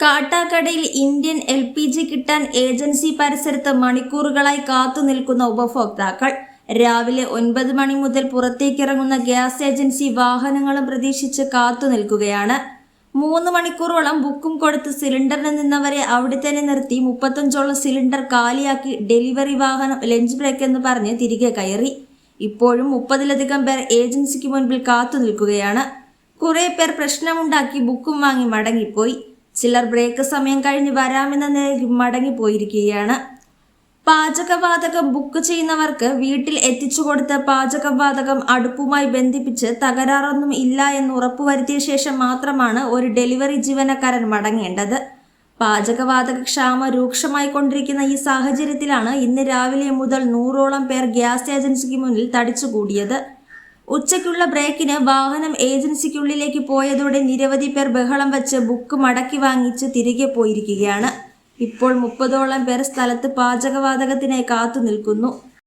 കാട്ടാക്കടയിൽ Indian LPG കിട്ടാൻ agency പരിസരത്ത് മണിക്കൂറുകളായി കാത്തുനിൽക്കുന്ന ഉപഭോക്താക്കൾ. രാവിലെ 9 മണി മുതൽ പുറത്തേക്കിറങ്ങുന്ന ഗ്യാസ് ഏജൻസി വാഹനങ്ങളും പ്രതീക്ഷിച്ച് കാത്തുനിൽക്കുകയാണ്. 3 മണിക്കൂറോളം ബുക്കും കൊടുത്ത് സിലിണ്ടറിന് നിന്നവരെ അവിടെ തന്നെ നിർത്തി 35ഓളം സിലിണ്ടർ കാലിയാക്കി ഡെലിവറി വാഹനം ലഞ്ച് ബ്രേക്ക് എന്ന് പറഞ്ഞ് തിരികെ കയറി. ഇപ്പോഴും 30ലധികം പേർ ഏജൻസിക്ക് മുൻപിൽ കാത്തുനിൽക്കുകയാണ്. കുറെ പേർ പ്രശ്നമുണ്ടാക്കി ബുക്കും വാങ്ങി മടങ്ങിപ്പോയി. ചിലർ ബ്രേക്ക് സമയം കഴിഞ്ഞ് വരാമെന്ന നിലയിൽ മടങ്ങിപ്പോയിരിക്കുകയാണ്. പാചകവാതകം ബുക്ക് ചെയ്യുന്നവർക്ക് വീട്ടിൽ എത്തിച്ചു കൊടുത്ത് പാചകവാതകം അടുപ്പുമായി ബന്ധിപ്പിച്ച് തകരാറൊന്നും ഇല്ല എന്ന് ഉറപ്പുവരുത്തിയ ശേഷം മാത്രമാണ് ഒരു ഡെലിവറി ജീവനക്കാരൻ മടങ്ങേണ്ടത്. പാചകവാതക ക്ഷാമം രൂക്ഷമായി കൊണ്ടിരിക്കുന്ന ഈ സാഹചര്യത്തിലാണ് ഇന്ന് രാവിലെ മുതൽ 100ഓളം പേർ ഗ്യാസ് ഏജൻസിക്ക് മുന്നിൽ തടിച്ചുകൂടിയത്. ഉച്ചയ്ക്കുള്ള ബ്രേക്കിന് വാഹനം ഏജൻസിക്കുള്ളിലേക്ക് പോയതോടെ നിരവധി പേർ ബഹളം വെച്ച് ബുക്ക് മടക്കി വാങ്ങിച്ച് തിരികെ പോയിരിക്കുകയാണ്. ഇപ്പോൾ 30ഓളം പേർ സ്ഥലത്ത് പാചകവാതകത്തിനായി കാത്തു നിൽക്കുന്നു.